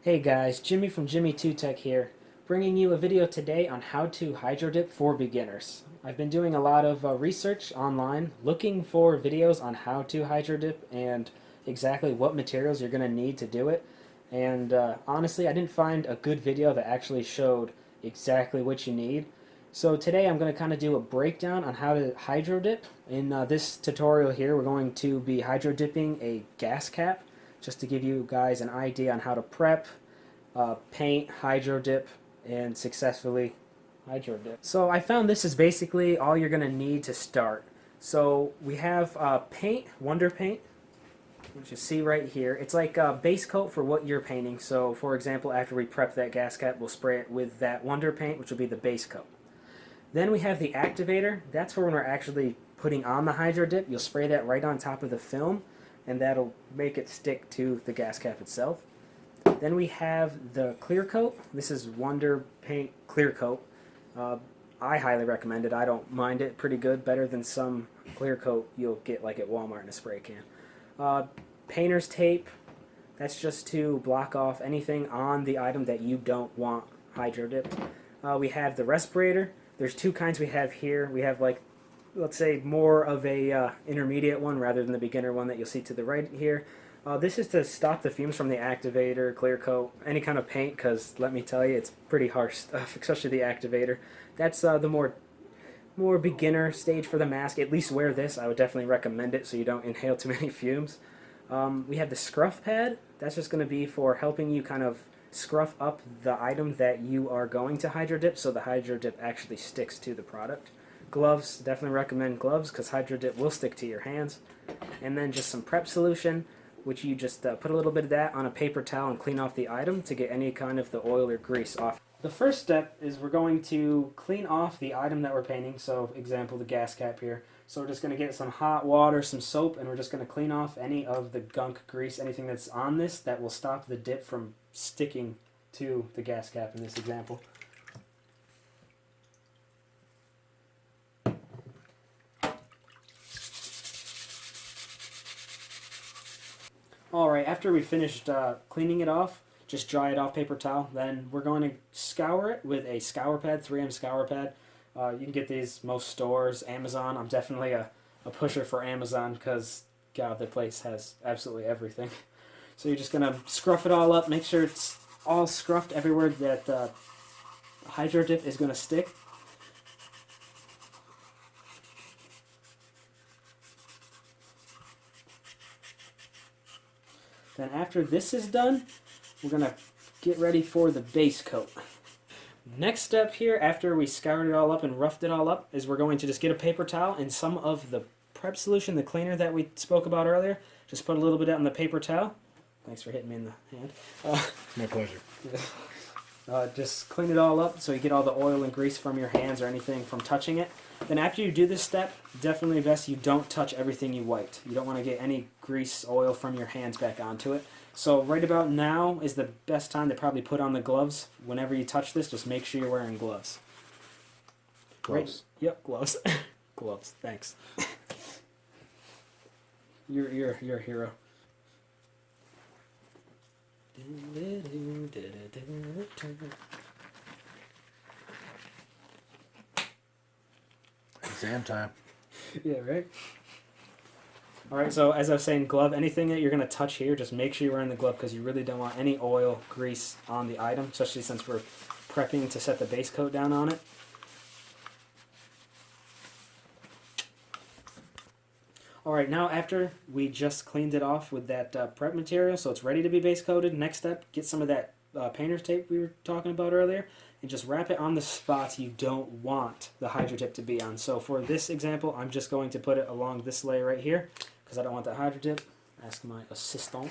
Hey guys, Jimmy from Jimmy2Tech here, bringing you a video today on how to hydro dip for beginners. I've been doing a lot of research online, looking for videos on how to hydro dip and exactly what materials you're going to need to do it. And honestly, I didn't find a good video that actually showed exactly what you need. So today I'm going to kind of do a breakdown on how to hydro dip. In this tutorial here, we're going to be hydro dipping a gas cap, just to give you guys an idea on how to prep, paint, hydro dip, and successfully hydro dip. So I found this is basically all you're going to need to start. So we have paint, Wonder Paint, which you see right here. It's like a base coat for what you're painting. So for example, after we prep that gas cap, we'll spray it with that Wonder Paint, which will be the base coat. Then we have the activator. That's for when we're actually putting on the hydro dip. You'll spray that right on top of the film, and that'll make it stick to the gas cap itself. Then we have the clear coat. This is Wonder Paint Clear Coat. I highly recommend it. I don't mind it. Pretty good. Better than some clear coat you'll get like at Walmart in a spray can. Painter's tape. That's just to block off anything on the item that you don't want hydro dipped. We have the respirator. There's two kinds we have here. We have, like, let's say more of a intermediate one rather than the beginner one that you'll see to the right here. This is to stop the fumes from the activator, clear coat, any kind of paint, because let me tell you, it's pretty harsh stuff, especially the activator. That's the more beginner stage for the mask. At least wear this. I would definitely recommend it so you don't inhale too many fumes. We have the scruff pad. That's just going to be for helping you kind of scruff up the item that you are going to hydro dip so the hydro dip actually sticks to the product. Gloves, definitely recommend gloves because hydro dip will stick to your hands. And then just some prep solution, which you just put a little bit of that on a paper towel and clean off the item to get any kind of the oil or grease off. The first step is we're going to clean off the item that we're painting, so example the gas cap here. So we're just going to get some hot water, some soap, and we're just going to clean off any of the gunk, grease, anything that's on this that will stop the dip from sticking to the gas cap in this example. Alright, after we finished cleaning it off, just dry it off paper towel. Then we're going to scour it with a scour pad, 3M scour pad. You can get these most stores, Amazon. I'm definitely a pusher for Amazon because, God, the place has absolutely everything. So you're just going to scruff it all up, make sure it's all scruffed everywhere that hydro dip is going to stick. Then after this is done, we're going to get ready for the base coat. Next step here, after we scoured it all up and roughed it all up, is we're going to just get a paper towel and some of the prep solution, the cleaner that we spoke about earlier. Just put a little bit out on the paper towel. Thanks for hitting me in the hand. My pleasure. Just clean it all up so you get all the oil and grease from your hands or anything from touching it. Then after you do this step, definitely best you don't touch everything you wiped. You don't want to get any grease, oil from your hands back onto it. So right about now is the best time to probably put on the gloves. Whenever you touch this, just make sure you're wearing gloves. Gloves. Right? Yep, gloves. Gloves, thanks. You're a hero. Exam time. Yeah, right? Alright, so as I was saying, glove, anything that you're going to touch here, just make sure you're wearing the glove because you really don't want any oil, grease on the item, especially since we're prepping to set the base coat down on it. Alright, now after we just cleaned it off with that prep material, so it's ready to be base coated, next step, get some of that painter's tape we were talking about earlier, and just wrap it on the spots you don't want the hydro dip to be on. So for this example, I'm just going to put it along this layer right here, because I don't want the hydro dip. Ask my assistant.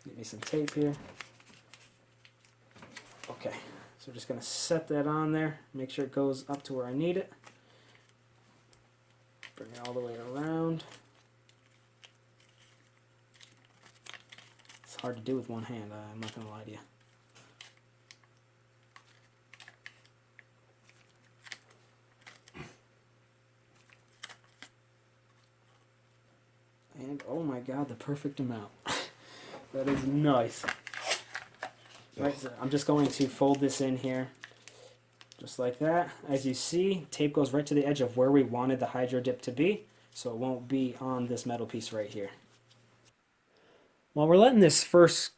Get me some tape here. Okay, so we're just going to set that on there, make sure it goes up to where I need it. Bring it all the way around. It's hard to do with one hand, I'm not going to lie to you. And oh my god, the perfect amount. That is nice. Right, so I'm just going to fold this in here, just like that. As you see, tape goes right to the edge of where we wanted the hydro dip to be, so it won't be on this metal piece right here. While we're letting this first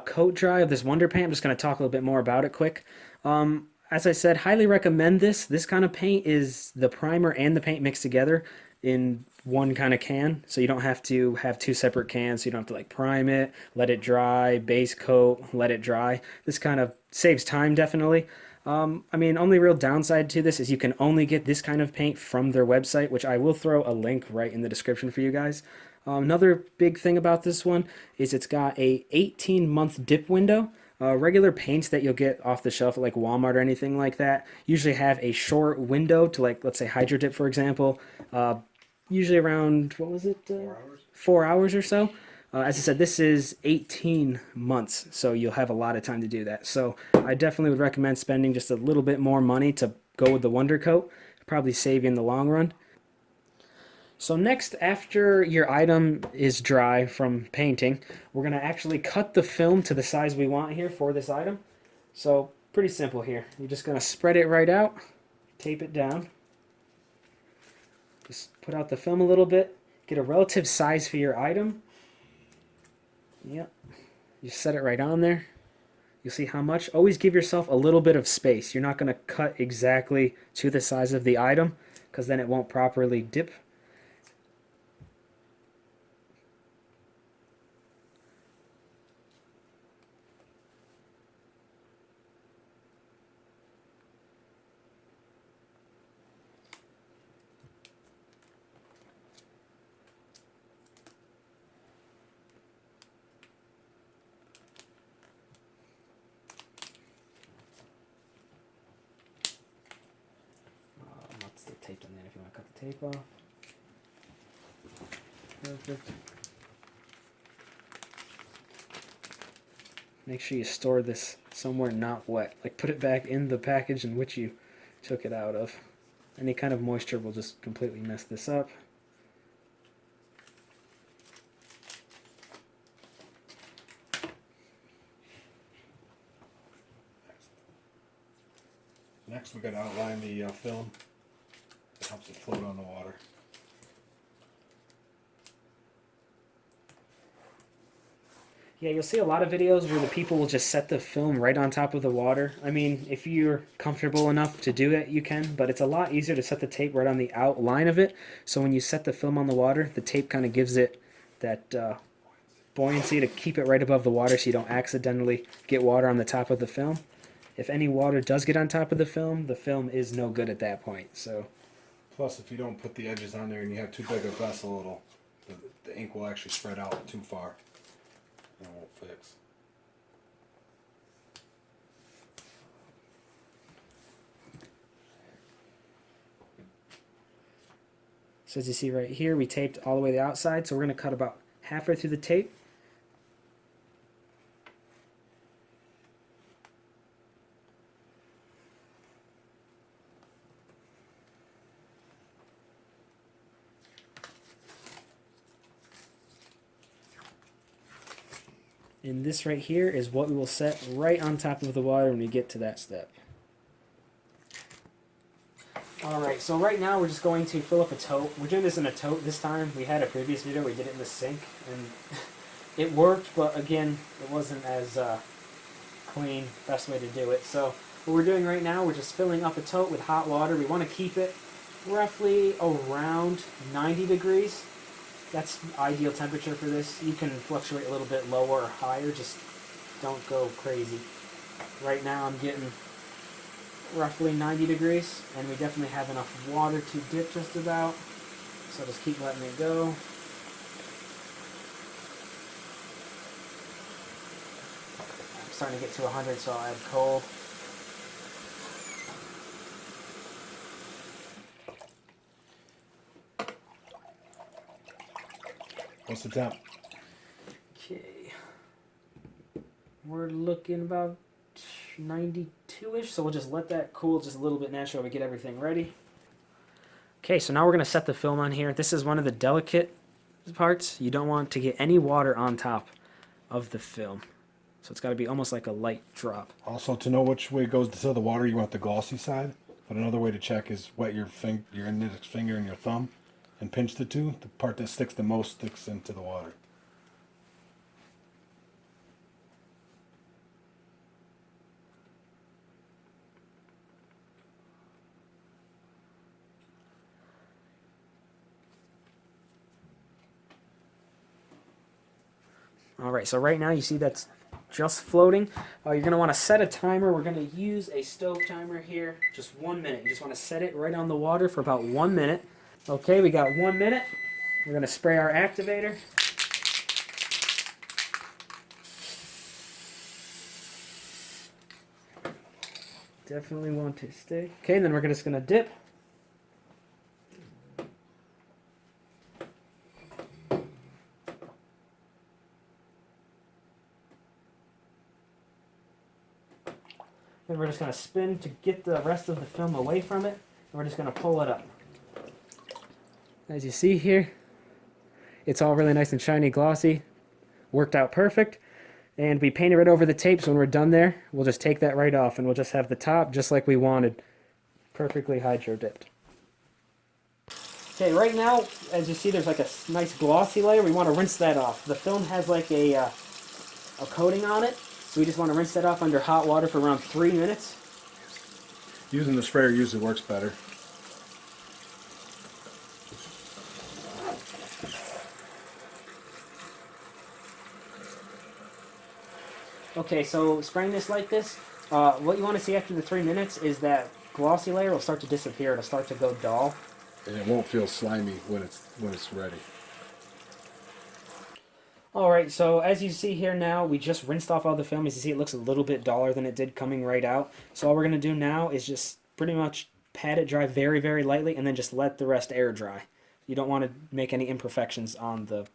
coat dry of this Wonder Paint, I'm just going to talk a little bit more about it quick. As I said, highly recommend this. This kind of paint is the primer and the paint mixed together in one kind of can, so you don't have to have two separate cans. So you don't have to like prime it, let it dry, base coat, let it dry. This kind of saves time definitely. I mean, only real downside to this is you can only get this kind of paint from their website, which I will throw a link right in the description for you guys. Another big thing about this one is it's got a 18-month dip window. Regular paints that you'll get off the shelf at like Walmart or anything like that usually have a short window to, like, let's say hydro dip, for example. Usually around, what was it? 4 hours? 4 hours or so. As I said, this is 18 months, so you'll have a lot of time to do that. So I definitely would recommend spending just a little bit more money to go with the Wonder Coat. Probably save you in the long run. So next, after your item is dry from painting, we're going to actually cut the film to the size we want here for this item. So pretty simple here. You're just going to spread it right out, tape it down. Just put out the film a little bit, get a relative size for your item. Yep. You set it right on there. You'll see how much. Always give yourself a little bit of space. You're not going to cut exactly to the size of the item because then it won't properly dip. That's the tape in there if you want to cut the tape off. Perfect. Make sure you store this somewhere not wet. Like, put it back in the package in which you took it out of. Any kind of moisture will just completely mess this up. Next, we got to outline the film. It helps it float on the water. Yeah, you'll see a lot of videos where the people will just set the film right on top of the water. I mean, if you're comfortable enough to do it, you can, but it's a lot easier to set the tape right on the outline of it. So when you set the film on the water, the tape kind of gives it that buoyancy to keep it right above the water so you don't accidentally get water on the top of the film. If any water does get on top of the film is no good at that point. So, plus, if you don't put the edges on there and you have too big a vessel, the ink will actually spread out too far and it won't fix. So as you see right here, we taped all the way to the outside, so we're going to cut about halfway through the tape. And this right here is what we will set right on top of the water when we get to that step. Alright, so right now we're just going to fill up a tote. We're doing this in a tote this time. We had a previous video, we did it in the sink, and it worked, but again, it wasn't as clean, best way to do it. So what we're doing right now, we're just filling up a tote with hot water. We want to keep it roughly around 90 degrees. That's ideal temperature for this. You can fluctuate a little bit lower or higher, just don't go crazy. Right now I'm getting roughly 90 degrees, and we definitely have enough water to dip just about. So just keep letting it go. I'm starting to get to 100, so I'll add coal. What's the temp? Okay. We're looking about 92-ish, so we'll just let that cool just a little bit now while we get everything ready. Okay, so now we're going to set the film on here. This is one of the delicate parts. You don't want to get any water on top of the film. So it's got to be almost like a light drop. Also, to know which way goes to the water, you want the glossy side. But another way to check is wet your index finger and your thumb and pinch the two. The part that sticks the most sticks into the water. Alright, so right now you see that's just floating. You're going to want to set a timer. We're going to use a stove timer here. Just 1 minute. You just want to set it right on the water for about 1 minute. Okay, we got 1 minute. We're going to spray our activator. Definitely want to stay. Okay, and then we're just going to dip. And we're just going to spin to get the rest of the film away from it. And we're just going to pull it up. As you see here, it's all really nice and shiny, glossy. Worked out perfect. And we painted right over the tapes. When we're done there, we'll just take that right off and we'll just have the top just like we wanted. Perfectly hydro dipped. Okay, right now, as you see, there's like a nice glossy layer. We want to rinse that off. The film has like a coating on it. So we just want to rinse that off under hot water for around 3 minutes. Using the sprayer usually works better. Okay, so spraying this like this, what you want to see after the 3 minutes is that glossy layer will start to disappear. It'll start to go dull. And it won't feel slimy when it's ready. Alright, so as you see here now, we just rinsed off all the film. As you see, it looks a little bit duller than it did coming right out. So all we're going to do now is just pretty much pat it dry very, very lightly and then just let the rest air dry. You don't want to make any imperfections on the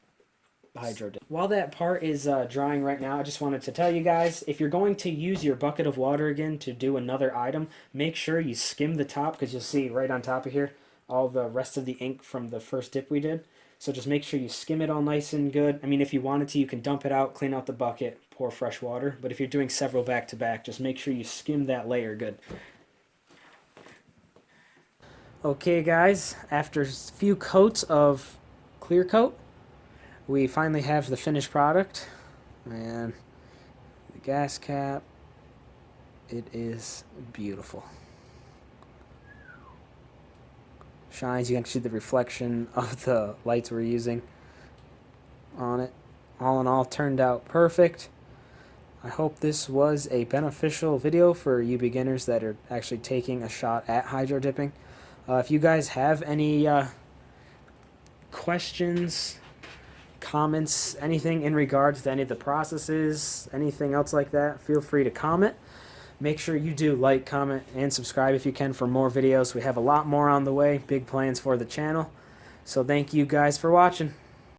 hydro dip. While that part is drying right now, I just wanted to tell you guys, if you're going to use your bucket of water again to do another item, make sure you skim the top, because you'll see right on top of here all the rest of the ink from the first dip we did. So just make sure you skim it all nice and good. I mean, if you wanted to, you can dump it out, clean out the bucket, pour fresh water. But if you're doing several back to back, just make sure you skim that layer good. Okay guys, after a few coats of clear coat, we finally have the finished product. And the gas cap, it is beautiful. Shines, you can see the reflection of the lights we're using on it. All in all, turned out perfect. I hope this was a beneficial video for you beginners that are actually taking a shot at hydro dipping. If you guys have any questions, comments, anything in regards to any of the processes, anything else like that, feel free to comment. Make sure you do like, comment, and subscribe if you can for more videos. We have a lot more on the way, big plans for the channel. So thank you guys for watching.